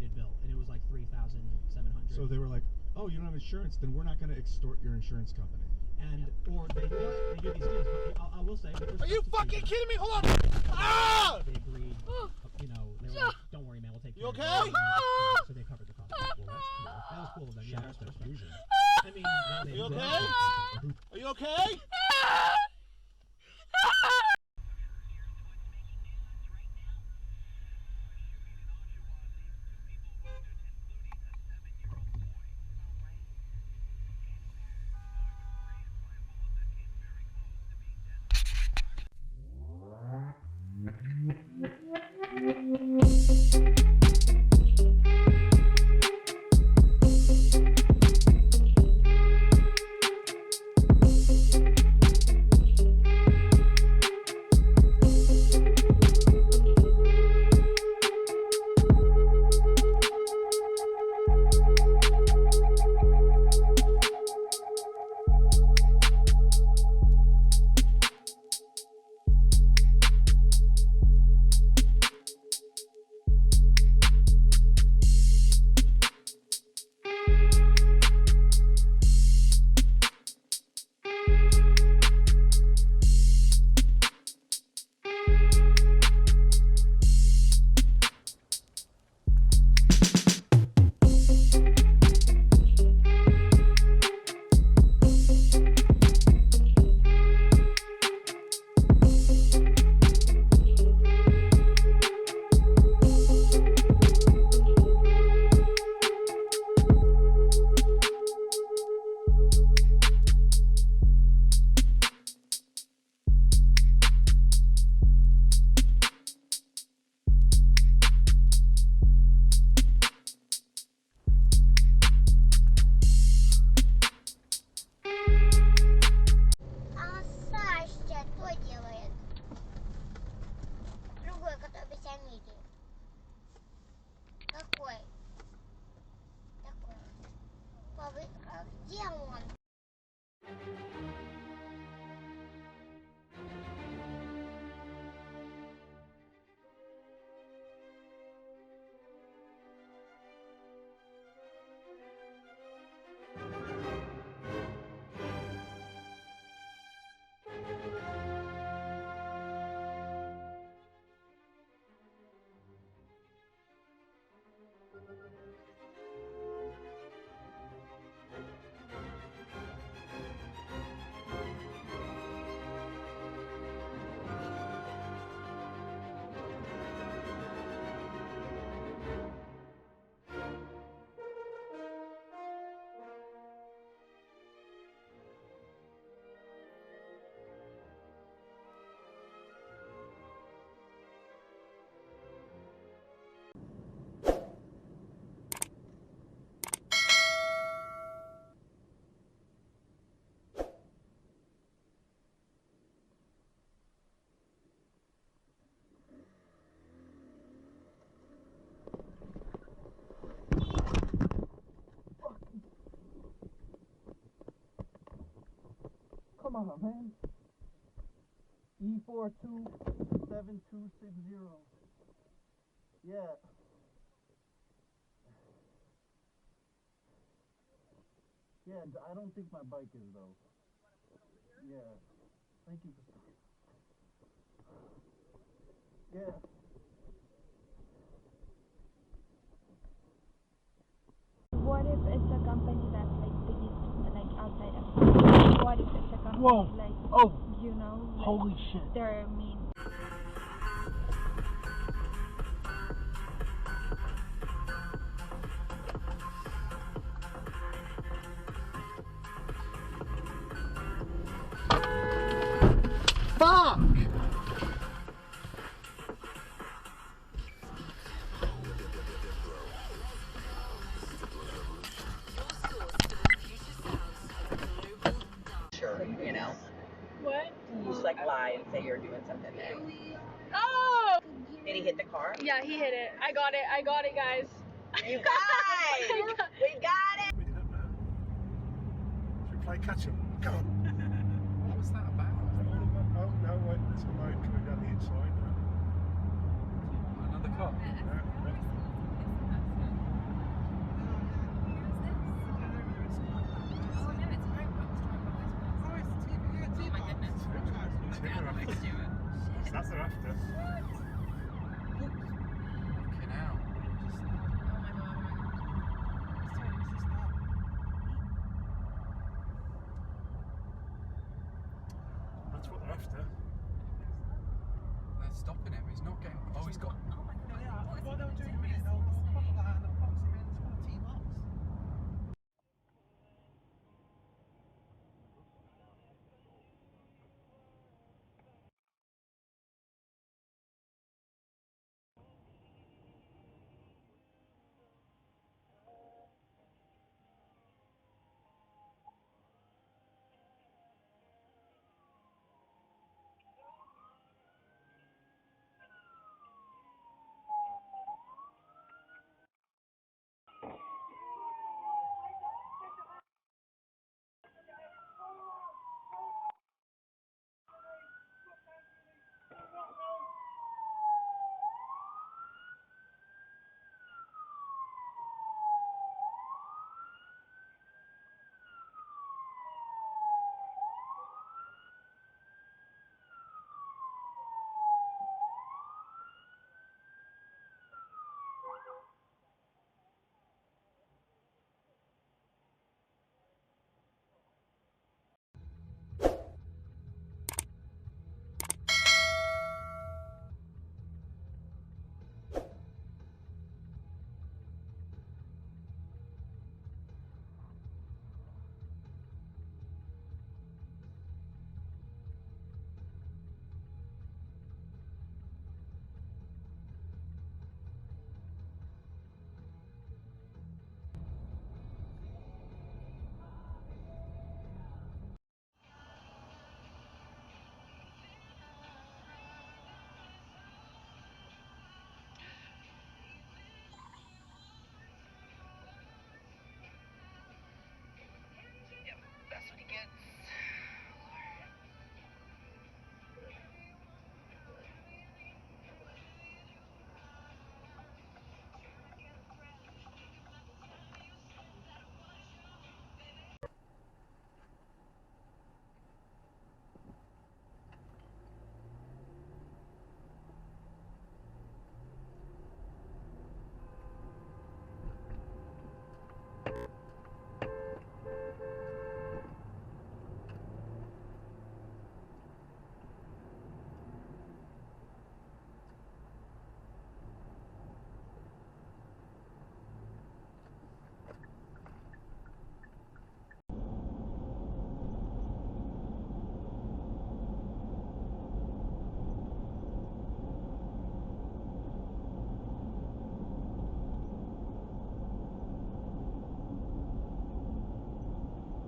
inflated bill, and it was like $3,700. So they were like, "Oh, you don't have insurance? Then we're not going to extort your insurance company." And or they do these deals. But I will say, are you fucking kidding me? Hold on! Ah! They agreed. You know, they were like, "Don't worry, man. We'll take care of it." You okay? So they covered the cost. Well, that's cool. That was cool of them. Yeah, that's confusion. I mean, are you okay? Are you okay? Come on, man. E427260. Yeah. Yeah, I don't think my bike is though. Yeah. Thank you for starting. Yeah. What if it's a company that's like biggest, like outside of? What if it's a company like? Oh. You know. Like, Holy shit. They're mean. Fuck! Sure, you know. What? You just like lie and say you're doing something there. Oh! Did he hit the car? Yeah, he hit it. I got it, guys. You guys! We got it! We didn't know. Should we play catch up? Come on. What was that about? Oh no, wait, there's a road coming down the inside now. Another car? Yeah. after. Fucking hell. That's what they're after. They're stopping him. He's not getting. Oh, he's got. What they'll do in a minute, they'll